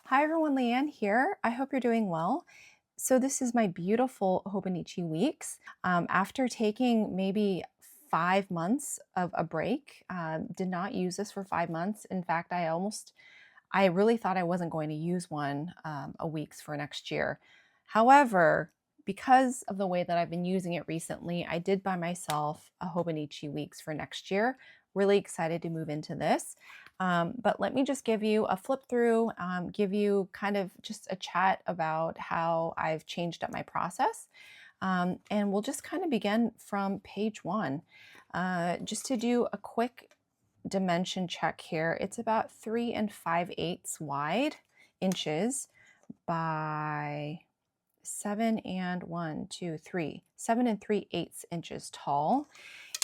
Hi everyone, Liane here. I hope you're doing well. So this is my beautiful Hobonichi Weeks. After taking maybe 5 months of a break, did not use this for 5 months. In fact, I really thought I wasn't going to use one a weeks for next year. However, because of the way that I've been using it recently, I did buy myself a Hobonichi Weeks for next year. Really excited to move into this. But let me just give you a flip through, give you kind of just a chat about how I've changed up my process. And we'll just kind of begin from page one. Just to do a quick dimension check here, it's about 3 5/8 inches by 7 3/8 inches tall.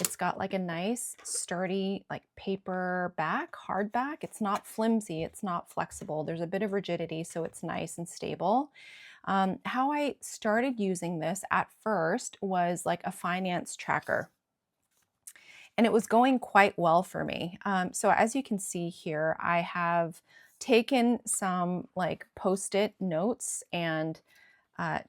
It's got like a nice sturdy like paper back, hard back. It's not flimsy, it's not flexible. There's a bit of rigidity, so it's nice and stable. How I started using this at first was like a finance tracker, and it was going quite well for me. So as you can see here, I have taken some like post-it notes and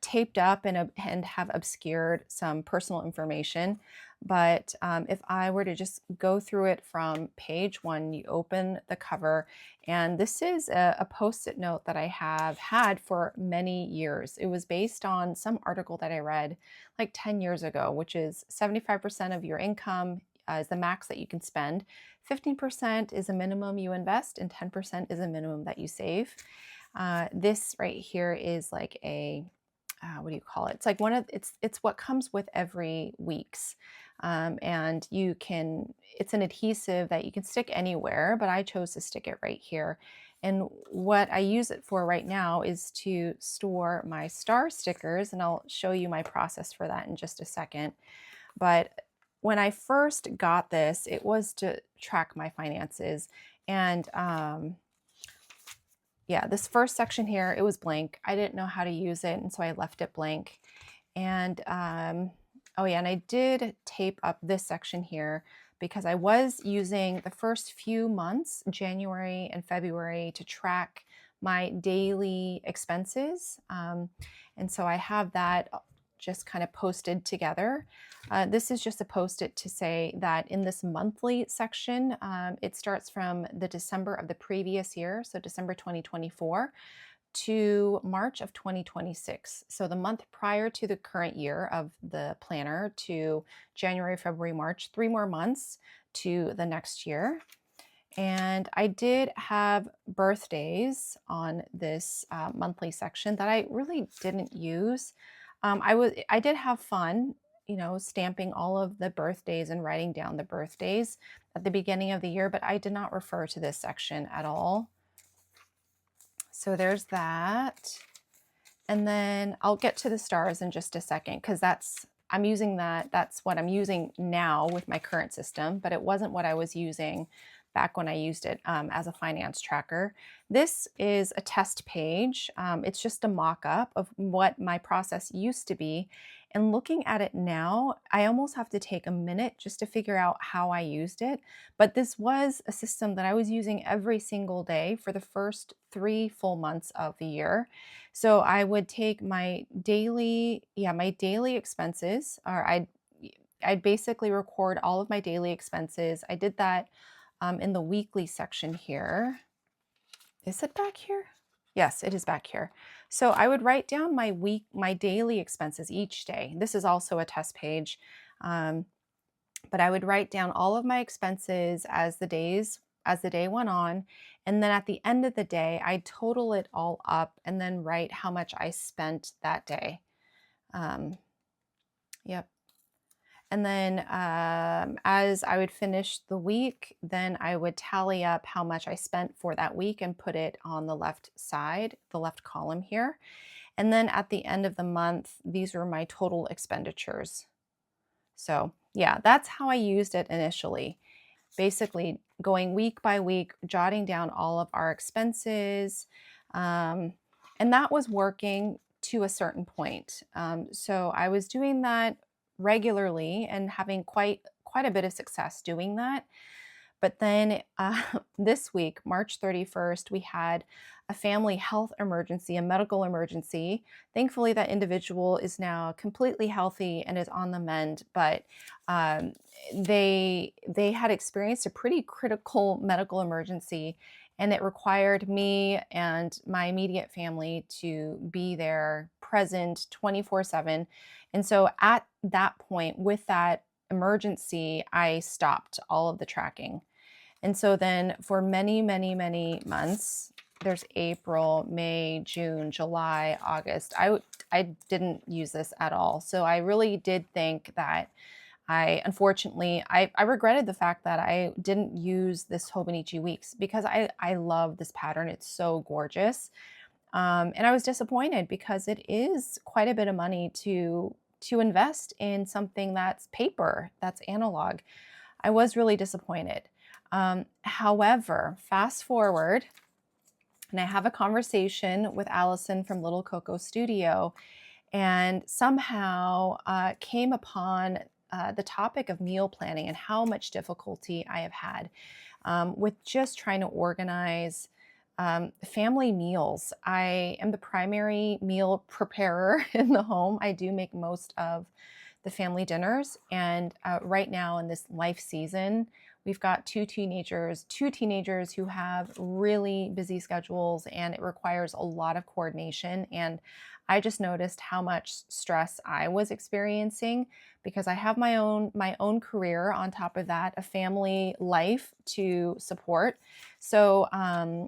taped up and have obscured some personal information. But if I were to just go through it from page one, you open the cover, and this is a post-it note that I have had for many years. It was based on some article that I read like 10 years ago, which is 75% of your income is the max that you can spend. 15% is a minimum you invest, and 10% is a minimum that you save. This right here is like a what do you call it? It's like it's what comes with every week's. And it's an adhesive that you can stick anywhere, but I chose to stick it right here. And what I use it for right now is to store my star stickers, and I'll show you my process for that in just a second. But when I first got this, it was to track my finances. And yeah, this first section here, it was blank. I didn't know how to use it, and so I left it blank. And oh yeah, and I did tape up this section here because I was using the first few months, January and February, to track my daily expenses. And so I have that just kind of posted together. This is just a post-it to say that in this monthly section, it starts from the December of the previous year, so December 2024, to March of 2026. So the month prior to the current year of the planner to January, February, March, 3 more months to the next year. And I did have birthdays on this monthly section that I really didn't use. I did have fun, stamping all of the birthdays and writing down the birthdays at the beginning of the year, but I did not refer to this section at all. So there's that. And then I'll get to the stars in just a second, because that's what I'm using now with my current system, but it wasn't what I was using back when I used it as a finance tracker. This is a test page. It's just a mock-up of what my process used to be. And looking at it now, I almost have to take a minute just to figure out how I used it. But this was a system that I was using every single day for the first 3 full months of the year. So I would take my daily expenses, or I'd basically record all of my daily expenses. I did that in the weekly section here. Is it back here? Yes, it is back here. So I would write down my daily expenses each day. This is also a test page, but I would write down all of my expenses as the day went on, and then at the end of the day, I'd total it all up and then write how much I spent that day. Yep. And then as I would finish the week, then I would tally up how much I spent for that week and put it on the left side, the left column here. And then at the end of the month, these were my total expenditures. So yeah, that's how I used it initially. Basically going week by week, jotting down all of our expenses. And that was working to a certain point. So I was doing that regularly and having quite a bit of success doing that. But then this week, March 31st, we had a family health emergency, a medical emergency. Thankfully, that individual is now completely healthy and is on the mend, but um, they had experienced a pretty critical medical emergency, and it required me and my immediate family to be there present 24/7. And so at that point, with that emergency, I stopped all of the tracking. And so then for many, many, many months, there's April, May, June, July, August, I didn't use this at all. So I really did think that I regretted the fact that I didn't use this Hobonichi Weeks, because I love this pattern. It's so gorgeous. And I was disappointed because it is quite a bit of money to invest in something that's paper, that's analog. I was really disappointed. However, fast forward, and I have a conversation with Allison from Little Coco Studio, and somehow came upon the topic of meal planning and how much difficulty I have had with just trying to organize family meals. I am the primary meal preparer in the home. I do make most of the family dinners. And right now in this life season, we've got two teenagers who have really busy schedules, and it requires a lot of coordination. And I just noticed how much stress I was experiencing because I have my own career on top of that, a family life to support. So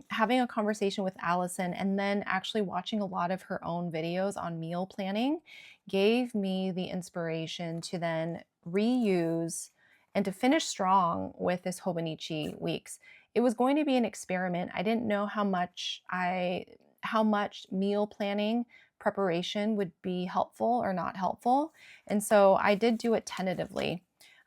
having a conversation with Allison and then actually watching a lot of her own videos on meal planning gave me the inspiration to then reuse and to finish strong with this Hobonichi Weeks. It was going to be an experiment. I didn't know how much meal planning preparation would be helpful or not helpful. And so I did do it tentatively.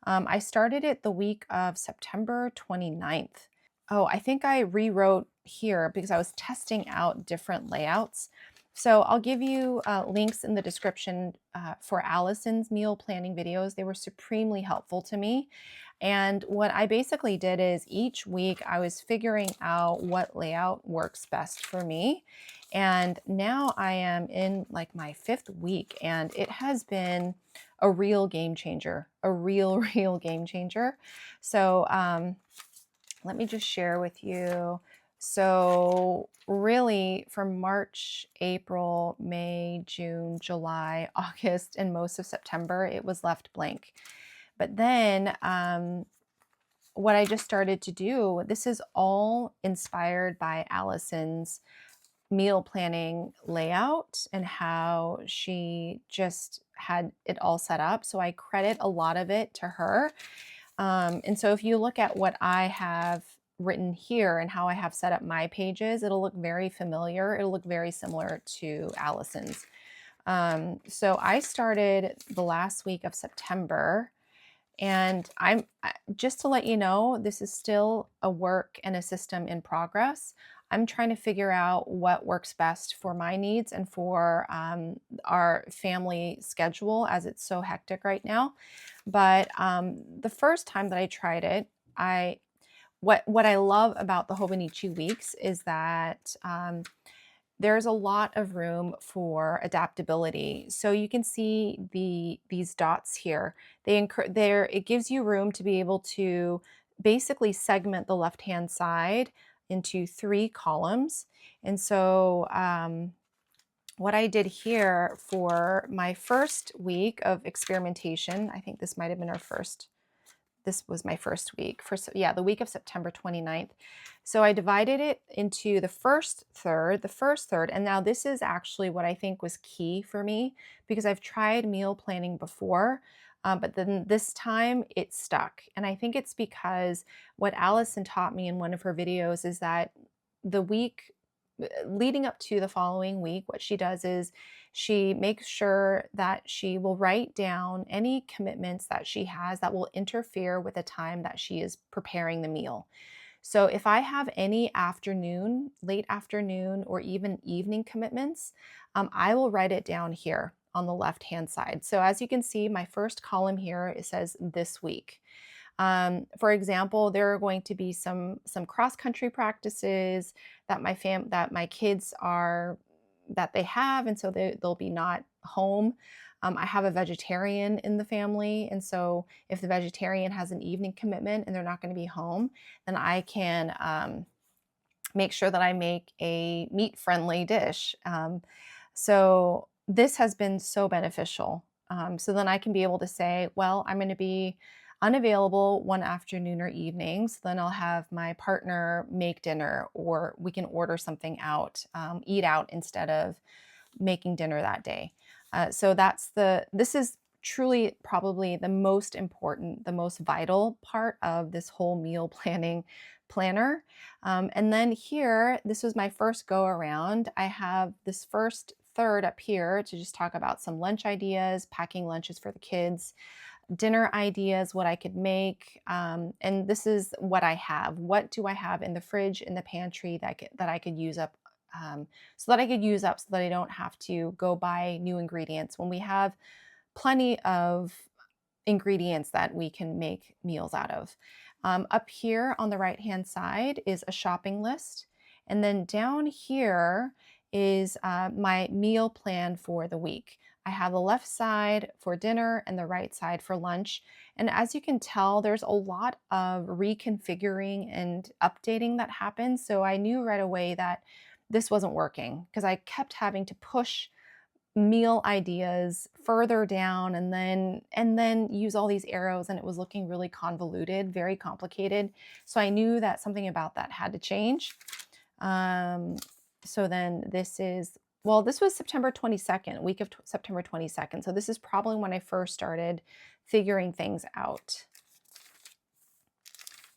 I started it the week of September 29th. Oh, I think I rewrote here because I was testing out different layouts. So I'll give you links in the description for Allison's meal planning videos. They were supremely helpful to me. And what I basically did is each week I was figuring out what layout works best for me. And now I am in like my 5th week, and it has been a real game changer, a real, real game changer. So let me just share with you. So really from March, April, May, June, July, August, and most of September, it was left blank. But then what I just started to do, this is all inspired by Allison's meal planning layout and how she just had it all set up. So I credit a lot of it to her. And so if you look at what I have written here and how I have set up my pages, it'll look very familiar. It'll look very similar to Allison's. So I started the last week of September, and just to let you know, this is still a work and a system in progress. I'm trying to figure out what works best for my needs and for our family schedule, as it's so hectic right now. But the first time that I tried it, what I love about the Hobonichi Weeks is that there's a lot of room for adaptability. So you can see these dots here. It gives you room to be able to basically segment the left-hand side into 3 columns. And so what I did here for my first week of experimentation, I think this might have been this was my first week, the week of September 29th. So I divided it into the first third, and now this is actually what I think was key for me, because I've tried meal planning before, but then this time it stuck. And I think it's because what Allison taught me in one of her videos is that the week leading up to the following week, what she does is she makes sure that she will write down any commitments that she has that will interfere with the time that she is preparing the meal. So if I have any afternoon, late afternoon, or even evening commitments, I will write it down here on the left-hand side. So as you can see, my first column here, it says this week. For example, there are going to be some cross-country practices that my kids are that they have, and so they'll be not home. I have a vegetarian in the family, and so if the vegetarian has an evening commitment and they're not going to be home, then I can make sure that I make a meat-friendly dish. So this has been so beneficial. So then I can be able to say, well, I'm going to be unavailable one afternoon or evening. So then I'll have my partner make dinner, or we can order something out, eat out instead of making dinner that day. So this is truly probably the most important, the most vital part of this whole meal planning planner. And then here, this was my first go around. I have this first third up here to just talk about some lunch ideas, packing lunches for the kids, dinner ideas, what I could make. And this is what I have. What do I have in the fridge, in the pantry that I could use up, so that I don't have to go buy new ingredients when we have plenty of ingredients that we can make meals out of. Up here on the right hand side is a shopping list. And then down here is my meal plan for the week. I have the left side for dinner and the right side for lunch. And as you can tell, there's a lot of reconfiguring and updating that happens. So I knew right away that this wasn't working because I kept having to push meal ideas further down and then use all these arrows, and it was looking really convoluted, very complicated. So I knew that something about that had to change. So then this was September 22nd, week of September 22nd. So this is probably when I first started figuring things out.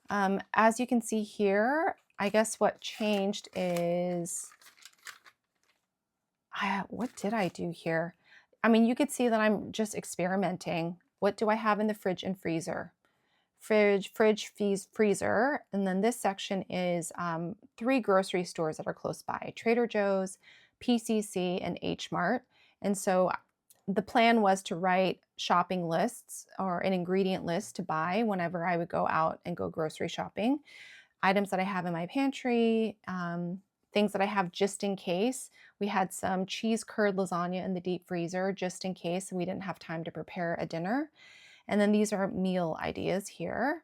As you can see here, I guess what changed is, what did I do here? I mean, you could see that I'm just experimenting. What do I have in the fridge and freezer? Fridge, freezer. And then this section is 3 grocery stores that are close by: Trader Joe's, PCC, and H Mart. And so the plan was to write shopping lists or an ingredient list to buy whenever I would go out and go grocery shopping. Items that I have in my pantry, things that I have just in case. We had some cheese curd lasagna in the deep freezer just in case we didn't have time to prepare a dinner. And then these are meal ideas here.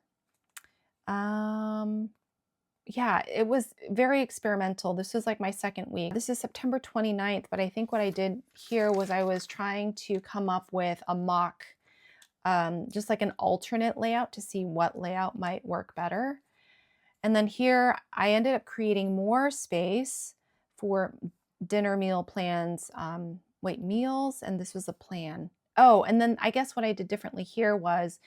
Yeah, it was very experimental. This was like my second week. This is September 29th, but I think what I did here was I was trying to come up with a mock, just like an alternate layout to see what layout might work better. And then here I ended up creating more space for dinner meal plans. Meals, and this was a plan. Oh, and then I guess what I did differently here was,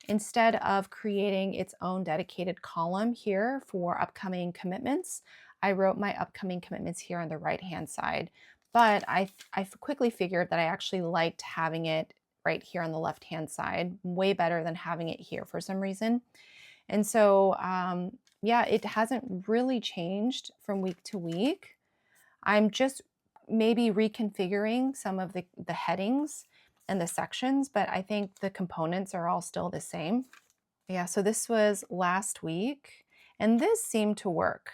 instead of creating its own dedicated column here for upcoming commitments, I wrote my upcoming commitments here on the right-hand side. But I quickly figured that I actually liked having it right here on the left-hand side way better than having it here for some reason. And so, yeah, it hasn't really changed from week to week. I'm just maybe reconfiguring some of the headings and the sections, but I think the components are all still the same. Yeah, so this was last week, and this seemed to work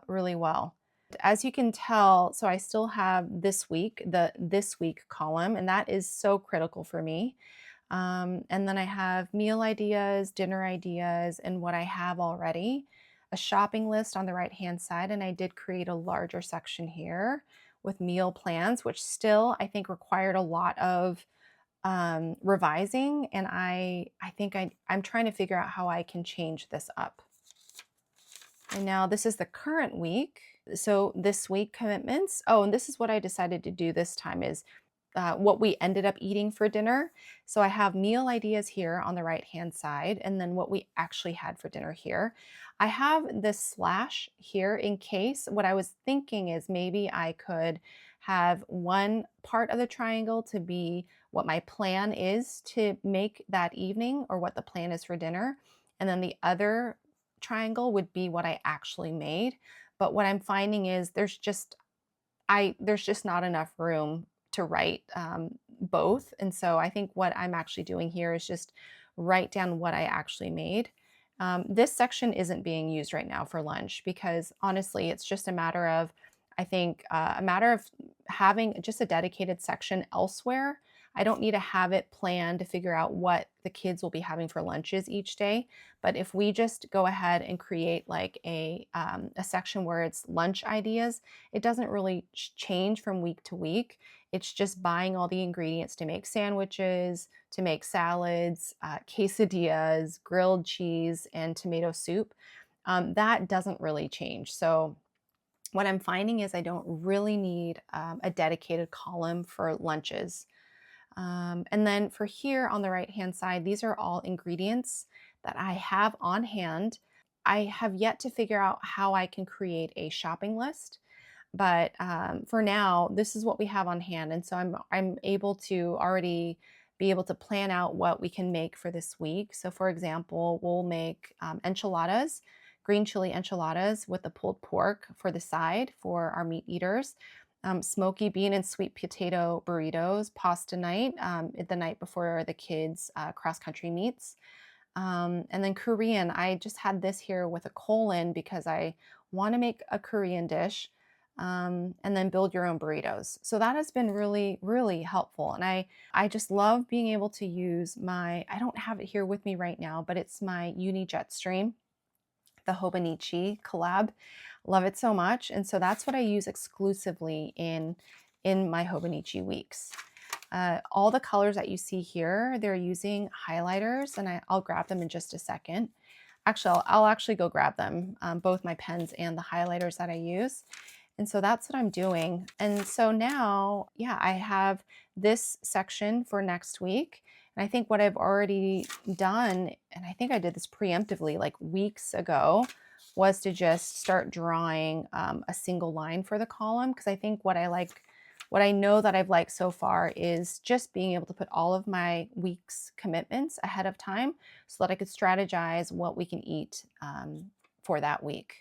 really well. As you can tell, so I still have this week, the this week column, and that is so critical for me. And then I have meal ideas, dinner ideas, and what I have already. A shopping list on the right-hand side, and I did create a larger section here with meal plans, which still I think required a lot of revising, and I think I'm trying to figure out how I can change this up. And now this is the current week. So this week commitments. Oh, and this is what I decided to do this time is what we ended up eating for dinner. So I have meal ideas here on the right-hand side, and then what we actually had for dinner here. I have this slash here in case. What I was thinking is maybe I could have one part of the triangle to be what my plan is to make that evening, or what the plan is for dinner, and then the other triangle would be what I actually made. But what I'm finding is there's just not enough room to write both. And so I think what I'm actually doing here is just write down what I actually made. This section isn't being used right now for lunch because honestly, it's just a matter of, I think, a matter of having just a dedicated section elsewhere. I don't need to have it planned to figure out what the kids will be having for lunches each day. But if we just go ahead and create like a section where it's lunch ideas, it doesn't really change from week to week. It's just buying all the ingredients to make sandwiches, to make salads, quesadillas, grilled cheese, and tomato soup. That doesn't really change. So what I'm finding is I don't really need a dedicated column for lunches. And then for here on the right-hand side, these are all ingredients that I have on hand. I have yet to figure out how I can create a shopping list, but for now, this is what we have on hand. And so I'm able to already be able to plan out what we can make for this week. So for example, we'll make enchiladas, green chili enchiladas with the pulled pork for the side for our meat eaters. Smoky bean and sweet potato burritos, pasta night, the night before the kids' cross-country meets. And then Korean, I just had this here with a colon because I want to make a Korean dish, and then build your own burritos. So that has been really, really helpful. And I just love being able to use my, I don't have it here with me right now, but it's my Uni Jetstream, the Hobonichi collab. Love it so much. And so that's what I use exclusively in my Hobonichi Weeks. All the colors that you see here, they're using highlighters, and I'll grab them in just a second. Actually, I'll actually go grab them, both my pens and the highlighters that I use. And so that's what I'm doing. And so now, yeah, I have this section for next week. And I think what I've already done, and I think I did this preemptively like weeks ago, was to just start drawing a single line for the column. Because I think what I know that I've liked so far is just being able to put all of my week's commitments ahead of time so that I could strategize what we can eat for that week.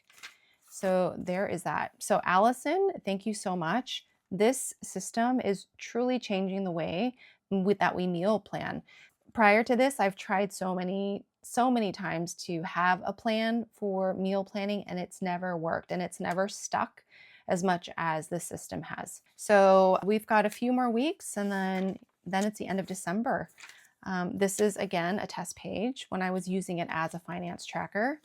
So there is that. So Allison, thank you so much. This system is truly changing the way that we meal plan. Prior to this, I've tried so many times to have a plan for meal planning, and it's never worked and it's never stuck as much as the system has. So we've got a few more weeks, and then it's the end of December. This is again a test page when I was using it as a finance tracker.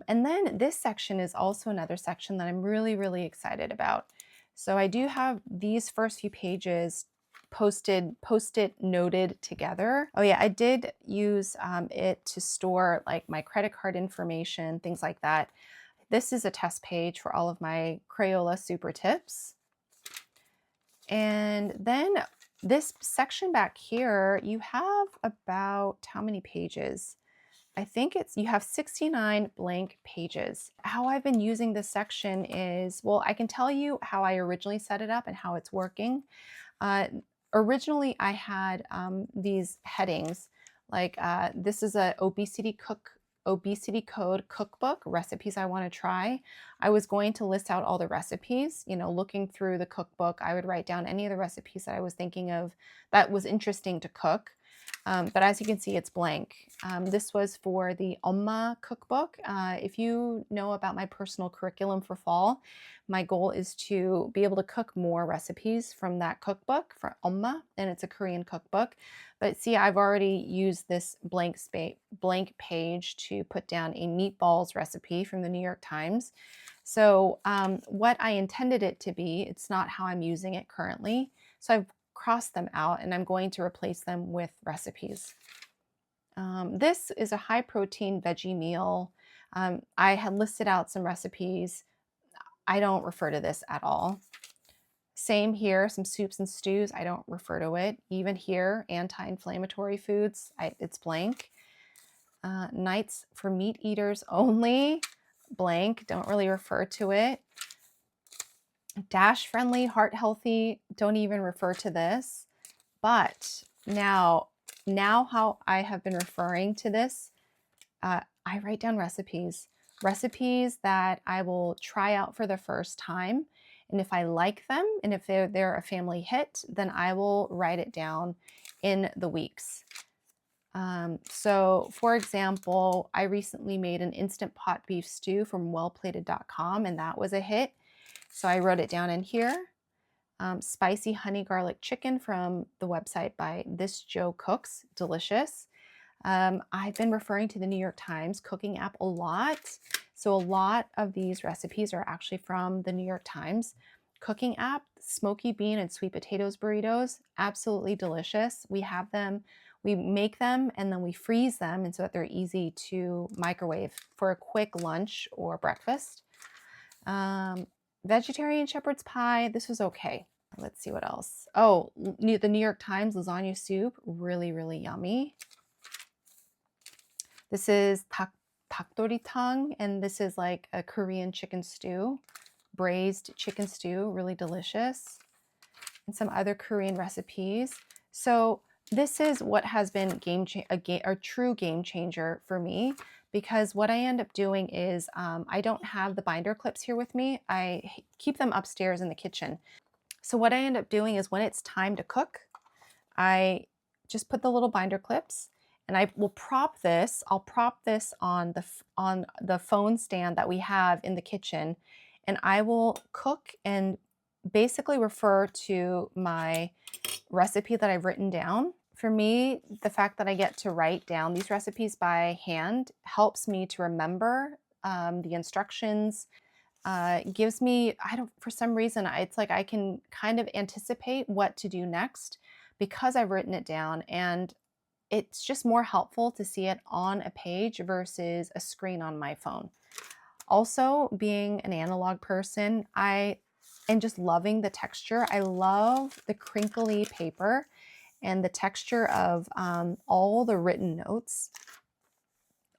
And then this section is also another section that I'm really, really excited about. So I do have these first few pages post-it noted together. Oh yeah, I did use it to store like my credit card information, things like that. This is a test page for all of my Crayola super tips. And then this section back here, you have about how many pages? I think you have 69 blank pages. How I've been using this section is, well, I can tell you how I originally set it up and how it's working. Originally, I had these headings, like this is a obesity code cookbook, recipes I want to try. I was going to list out all the recipes, looking through the cookbook, I would write down any of the recipes that I was thinking of that was interesting to cook. But as you can see, it's blank. This was for the Oma cookbook. If you know about my personal curriculum for fall, my goal is to be able to cook more recipes from that cookbook for Oma, and it's a Korean cookbook. But see, I've already used this blank page to put down a meatballs recipe from the New York Times. So what I intended it to be, it's not how I'm using it currently. So I've crossed them out, and I'm going to replace them with recipes. This is a high protein veggie meal. I had listed out some recipes. I don't refer to this at all. Same here, some soups and stews. I don't refer to it. Even here, anti-inflammatory foods, it's blank. Nights for meat eaters only, blank, don't really refer to it. Dash friendly, heart healthy, don't even refer to this. But now how I have been referring to this, I write down recipes that I will try out for the first time. And if I like them, and if they're a family hit, then I will write it down in the weeks. So for example, I recently made an instant pot beef stew from wellplated.com, and that was a hit. So I wrote it down in here. Spicy honey garlic chicken from the website by This Joe Cooks, delicious. I've been referring to the New York Times cooking app a lot. So a lot of these recipes are actually from the New York Times cooking app. Smoky bean and sweet potatoes burritos, absolutely delicious. We have them, we make them, and then we freeze them, and so that they're easy to microwave for a quick lunch or breakfast. Vegetarian shepherd's pie, this was okay. Let's see what else. Oh, the New York Times lasagna soup, really, really yummy. This is takdoritang, and this is like a Korean chicken stew, braised chicken stew, really delicious, and some other Korean recipes. So this is what has been a true game changer for me, because what I end up doing is I don't have the binder clips here with me. I keep them upstairs in the kitchen. So what I end up doing is when it's time to cook, I just put the little binder clips, and I will prop this. I'll prop this on the phone stand that we have in the kitchen, and I will cook and basically refer to my recipe that I've written down. For me, the fact that I get to write down these recipes by hand helps me to remember the instructions. Gives me, for some reason, it's like I can kind of anticipate what to do next because I've written it down, and it's just more helpful to see it on a page versus a screen on my phone. Also, being an analog person, I am just loving the texture. I love the crinkly paper and the texture of all the written notes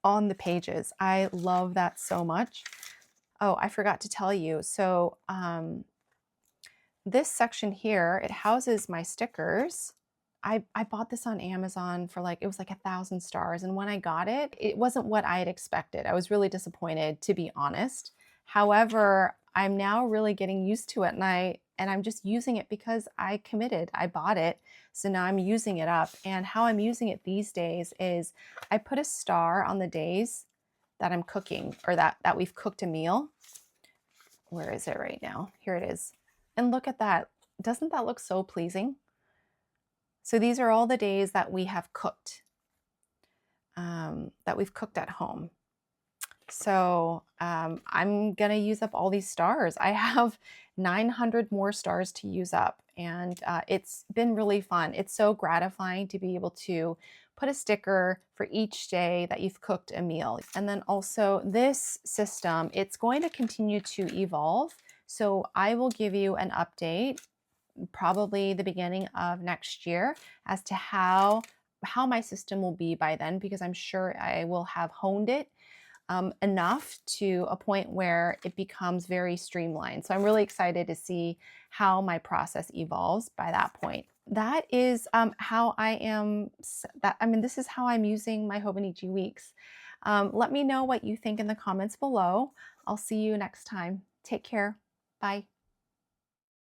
on the pages. I love that so much. Oh, I forgot to tell you. So this section here, it houses my stickers. I bought this on Amazon for it was like 1,000 stars. And when I got it, it wasn't what I had expected. I was really disappointed, to be honest. However, I'm now really getting used to it, and I'm just using it because I committed. I bought it. So now I'm using it up. And how I'm using it these days is I put a star on the days that I'm cooking, or that we've cooked a meal. Where is it right now? Here it is. And look at that. Doesn't that look so pleasing? So these are all the days that we have cooked, that we've cooked at home. So I'm going to use up all these stars. I have 900 more stars to use up, and it's been really fun. It's so gratifying to be able to put a sticker for each day that you've cooked a meal. And then also this system, it's going to continue to evolve. So I will give you an update probably the beginning of next year as to how my system will be by then, because I'm sure I will have honed it enough to a point where it becomes very streamlined. So I'm really excited to see how my process evolves by that point. That is how I am, this is how I'm using my Hobonichi Weeks. Let me know what you think in the comments below. I'll see you next time. Take care. Bye.